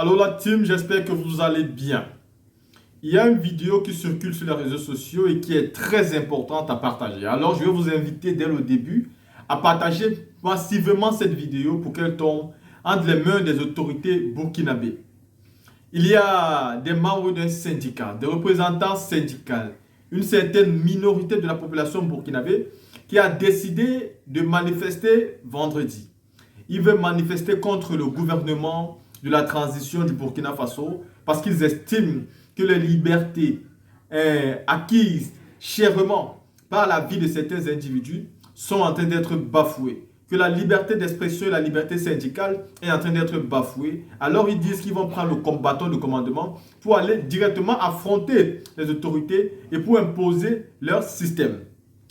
Alors la team, j'espère que vous allez bien. Il y a une vidéo qui circule sur les réseaux sociaux et qui est très importante à partager. Alors je vais vous inviter dès le début à partager massivement cette vidéo pour qu'elle tombe entre les mains des autorités burkinabées. Il y a des membres d'un syndicat, des représentants syndicaux, une certaine minorité de la population burkinabé qui a décidé de manifester vendredi. Ils veulent manifester contre le gouvernement de la transition du Burkina Faso parce qu'ils estiment que les libertés acquises chèrement par la vie de certains individus sont en train d'être bafouées. Que la liberté d'expression et la liberté syndicale est en train d'être bafouée. Alors ils disent qu'ils vont prendre le bâton de commandement pour aller directement affronter les autorités et pour imposer leur système.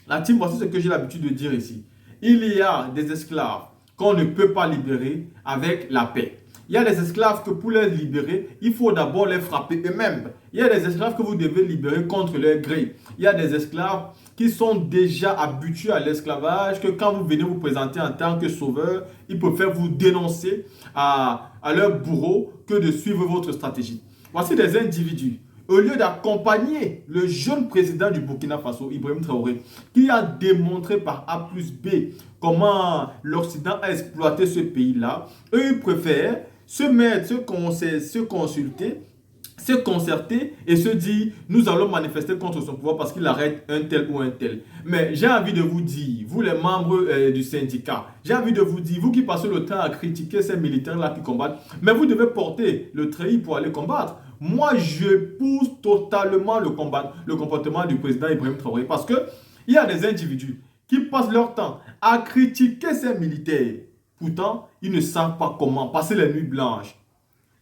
La team, voici ce que j'ai l'habitude de dire ici. Il y a des esclaves qu'on ne peut pas libérer avec la paix. Il y a des esclaves que pour les libérer, il faut d'abord les frapper eux-mêmes. Il y a des esclaves que vous devez libérer contre leur gré. Il y a des esclaves qui sont déjà habitués à l'esclavage, que quand vous venez vous présenter en tant que sauveur, ils préfèrent vous dénoncer à leur bourreau que de suivre votre stratégie. Voici des individus. Au lieu d'accompagner le jeune président du Burkina Faso, Ibrahim Traoré, qui a démontré par A plus B comment l'Occident a exploité ce pays-là, eux, ils préfèrent se mettre, se consulter, se concerter et se dire nous allons manifester contre son pouvoir parce qu'il arrête un tel ou un tel. Mais j'ai envie de vous dire, vous les membres du syndicat, j'ai envie de vous dire, vous qui passez le temps à critiquer ces militaires-là qui combattent, mais vous devez porter le treillis pour aller combattre. Moi, je pousse totalement le comportement du président Ibrahim Traoré parce qu'il y a des individus qui passent leur temps à critiquer ces militaires. Pourtant, ils ne savent pas comment passer les nuits blanches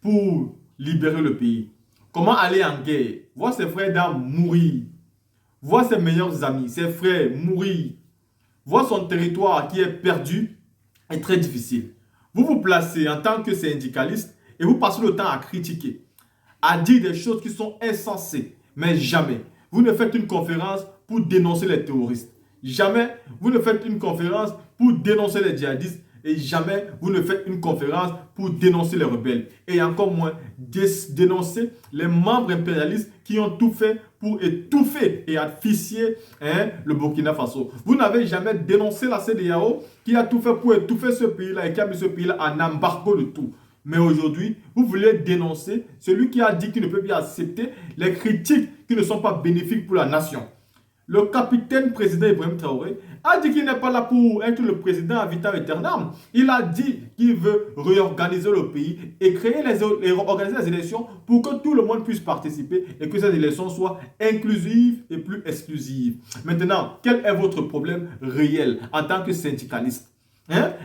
pour libérer le pays. Comment aller en guerre, voir ses frères d'armes mourir, voir ses meilleurs amis, ses frères mourir, voir son territoire qui est perdu est très difficile. Vous vous placez en tant que syndicaliste et vous passez le temps à critiquer, à dire des choses qui sont insensées, mais jamais. Vous ne faites une conférence pour dénoncer les terroristes. Jamais vous ne faites une conférence pour dénoncer les djihadistes. Et jamais vous ne faites une conférence pour dénoncer les rebelles. Et encore moins dénoncer les membres impérialistes qui ont tout fait pour étouffer et asphyxier le Burkina Faso. Vous n'avez jamais dénoncé la CEDEAO qui a tout fait pour étouffer ce pays-là et qui a mis ce pays-là en embargo de tout. Mais aujourd'hui, vous voulez dénoncer celui qui a dit qu'il ne peut plus accepter les critiques qui ne sont pas bénéfiques pour la nation. Le capitaine président Ibrahim Traoré a dit qu'il n'est pas là pour être le président à vitam aeternam. Il a dit qu'il veut réorganiser le pays et organiser les élections pour que tout le monde puisse participer et que ces élections soient inclusives et plus exclusives. Maintenant, quel est votre problème réel en tant que syndicaliste?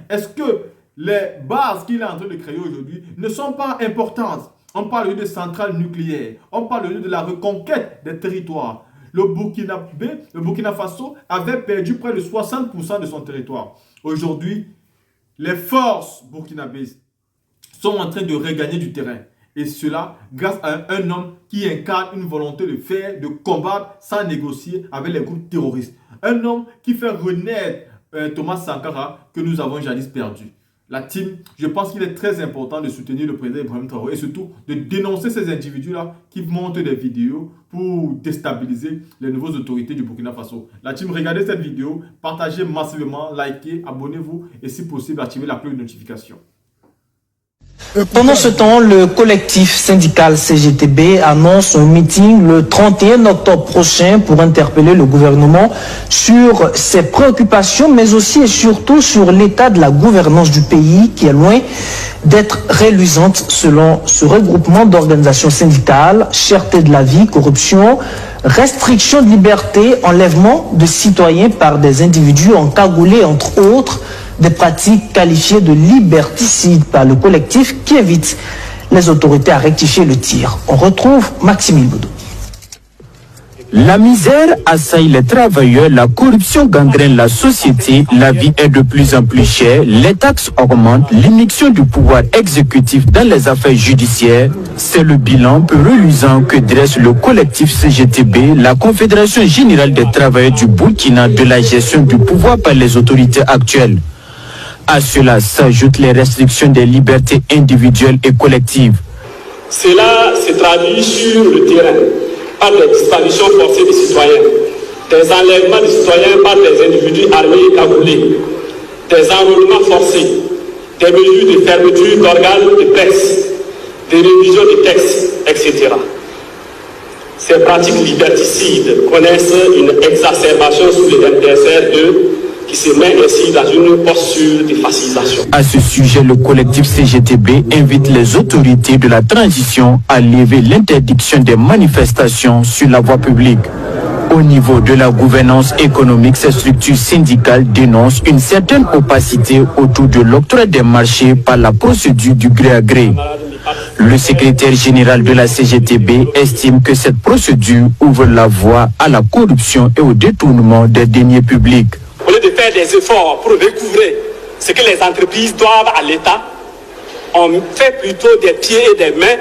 Est-ce que les bases qu'il est en train de créer aujourd'hui ne sont pas importantes? On parle de centrales nucléaires, on parle de la reconquête des territoires. Le Burkina Faso avait perdu près de 60% de son territoire. Aujourd'hui, les forces burkinabées sont en train de regagner du terrain. Et cela grâce à un homme qui incarne une volonté de faire, de combattre sans négocier avec les groupes terroristes. Un homme qui fait renaître Thomas Sankara que nous avons jadis perdu. La team, je pense qu'il est très important de soutenir le président Ibrahim Traoré et surtout de dénoncer ces individus-là qui montent des vidéos pour déstabiliser les nouvelles autorités du Burkina Faso. La team, regardez cette vidéo, partagez massivement, likez, abonnez-vous et si possible, activez la cloche de notification. Pendant ce temps, le collectif syndical CGTB annonce un meeting le 31 octobre prochain pour interpeller le gouvernement sur ses préoccupations, mais aussi et surtout sur l'état de la gouvernance du pays qui est loin d'être reluisante selon ce regroupement d'organisations syndicales, cherté de la vie, corruption, restriction de liberté, enlèvement de citoyens par des individus encagoulés, entre autres, des pratiques qualifiées de liberticides par le collectif qui invite les autorités à rectifier le tir. On retrouve Maxime Boudou. La misère assaille les travailleurs, la corruption gangrène la société, la vie est de plus en plus chère, les taxes augmentent, l'immixtion du pouvoir exécutif dans les affaires judiciaires. C'est le bilan peu reluisant que dresse le collectif CGTB, la Confédération Générale des Travailleurs du Burkina, de la gestion du pouvoir par les autorités actuelles. À cela s'ajoutent les restrictions des libertés individuelles et collectives. Cela se traduit sur le terrain par des disparitions forcées des citoyens, des enlèvements de citoyens par des individus armés et cagoulés, des enrôlements forcés, des mesures de fermeture d'organes de presse, des révisions de textes, etc. Ces pratiques liberticides connaissent une exacerbation sous le MDSR2 qui se met ainsi dans une posture de fascisation. À ce sujet, le collectif CGTB invite les autorités de la transition à lever l'interdiction des manifestations sur la voie publique. Au niveau de la gouvernance économique, ces structures syndicales dénoncent une certaine opacité autour de l'octroi des marchés par la procédure du gré à gré. Le secrétaire général de la CGTB estime que cette procédure ouvre la voie à la corruption et au détournement des deniers publics. Au lieu de faire des efforts pour recouvrer ce que les entreprises doivent à l'État, on fait plutôt des pieds et des mains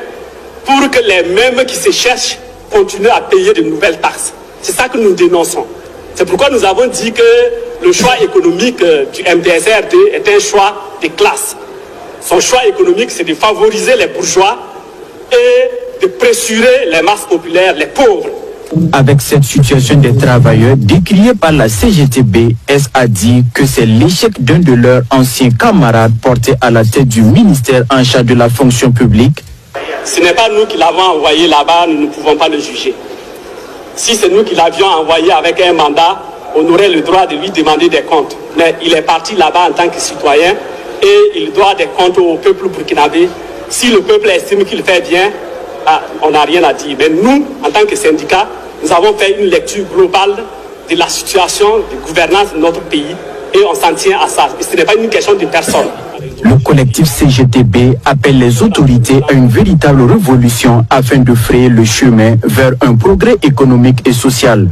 pour que les mêmes qui se cherchent continuent à payer de nouvelles taxes. C'est ça que nous dénonçons. C'est pourquoi nous avons dit que le choix économique du MDSR2 est un choix de classe. Son choix économique, c'est de favoriser les bourgeois et de pressurer les masses populaires, les pauvres. Avec cette situation des travailleurs décriée par la CGTB, a dit que c'est l'échec d'un de leurs anciens camarades porté à la tête du ministère en charge de la fonction publique. Ce n'est pas nous qui l'avons envoyé là-bas, nous ne pouvons pas le juger. Si c'est nous qui l'avions envoyé avec un mandat, on aurait le droit de lui demander des comptes. Mais il est parti là-bas en tant que citoyen et il doit des comptes au peuple burkinabé. Si le peuple estime qu'il fait bien, on n'a rien à dire. Mais nous, en tant que syndicat, nous avons fait une lecture globale de la situation de gouvernance de notre pays et on s'en tient à ça. Et ce n'est pas une question de personne. Le collectif CGTB appelle les autorités à une véritable révolution afin de frayer le chemin vers un progrès économique et social.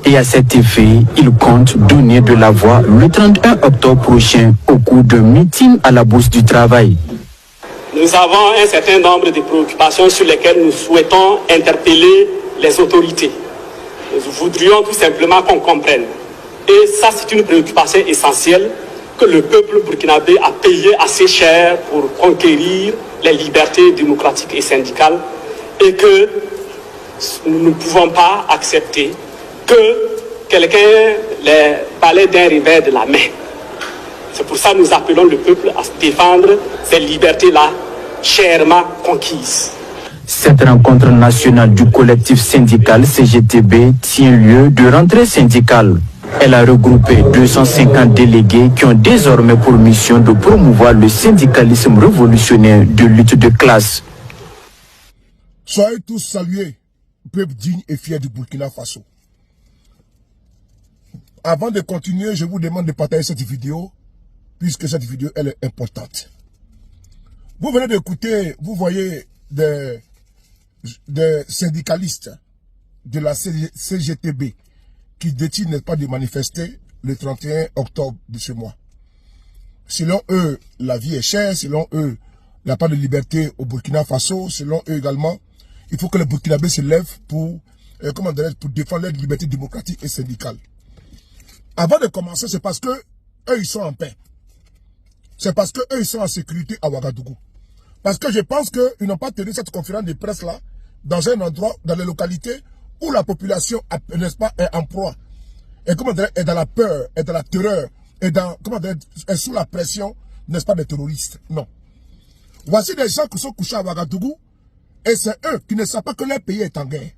Et à cet effet, il compte donner de la voix le 31 octobre prochain au cours d'un meeting à la Bourse du Travail. Nous avons un certain nombre de préoccupations sur lesquelles nous souhaitons interpeller les autorités. Nous voudrions tout simplement qu'on comprenne. Et ça, c'est une préoccupation essentielle que le peuple burkinabé a payé assez cher pour conquérir les libertés démocratiques et syndicales et que nous ne pouvons pas accepter que quelqu'un les balaie d'un revers de la main. C'est pour ça que nous appelons le peuple à défendre ces libertés-là chèrement conquises. Cette rencontre nationale du collectif syndical CGTB tient lieu de rentrée syndicale. Elle a regroupé 250 délégués qui ont désormais pour mission de promouvoir le syndicalisme révolutionnaire de lutte de classe. Soyez tous salués, peuple digne et fier du Burkina Faso. Avant de continuer, je vous demande de partager cette vidéo, puisque cette vidéo elle est importante. Vous venez d'écouter, vous voyez des syndicalistes de la CGTB qui décident, n'est-ce pas, de manifester le 31 octobre de ce mois. Selon eux, la vie est chère, selon eux, il n'y a pas de liberté au Burkina Faso, selon eux également, il faut que les Burkinabés se lèvent pour défendre leur liberté démocratique et syndicale. Avant de commencer, c'est parce que eux, ils sont en paix. C'est parce que eux, ils sont en sécurité à Ouagadougou. Parce que je pense qu'ils n'ont pas tenu cette conférence de presse-là dans un endroit, dans les localités où la population, n'est-ce pas, est en proie, et est dans la peur, est dans la terreur, est sous la pression, n'est-ce pas, des terroristes. Non. Voici des gens qui sont couchés à Ouagadougou, et c'est eux qui ne savent pas que leur pays est en guerre.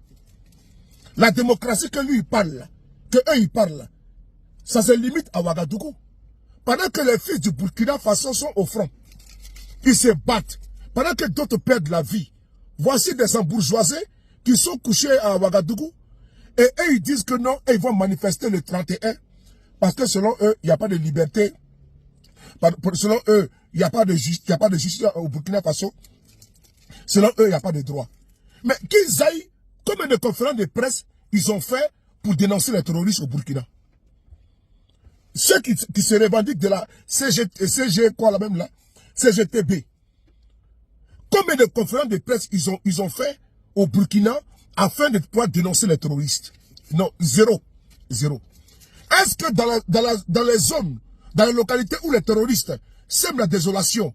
La démocratie que lui, il parle, que eux, ils parlent, ça se limite à Ouagadougou. Pendant que les fils du Burkina Faso sont au front, ils se battent. Pendant que d'autres perdent la vie, voici des embourgeoisés qui sont couchés à Ouagadougou. Et eux, ils disent que non, ils vont manifester le 31. Parce que selon eux, il n'y a pas de liberté. Selon eux, il n'y a pas de justice au Burkina Faso. Selon eux, il n'y a pas de droit. Mais qu'ils aillent, combien de conférences de presse ils ont fait pour dénoncer les terroristes au Burkina? Ceux qui se revendiquent de la CGTB. Combien de conférences de presse ils ont fait au Burkina afin de pouvoir dénoncer les terroristes? Non, zéro. Zéro. Est-ce que dans les zones, dans les localités où les terroristes sèment la désolation,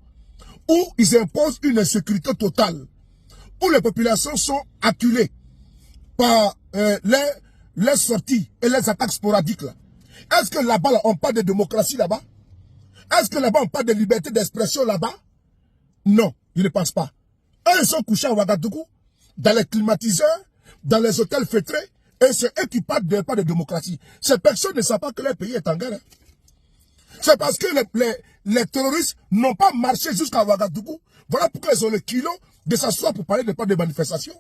où ils imposent une insécurité totale, où les populations sont acculées par les sorties et les attaques sporadiques là. Est-ce que là-bas, là, on parle de démocratie là-bas? Est-ce que là-bas, on parle de liberté d'expression là-bas? Non, je ne pense pas. Eux, ils sont couchés à Ouagadougou, dans les climatiseurs, dans les hôtels feutrés, et c'est eux qui parlent pas de démocratie. Ces personnes ne savent pas que leur pays est en guerre. C'est parce que les terroristes n'ont pas marché jusqu'à Ouagadougou. Voilà pourquoi ils ont le kilo de s'asseoir pour parler de pas de manifestation.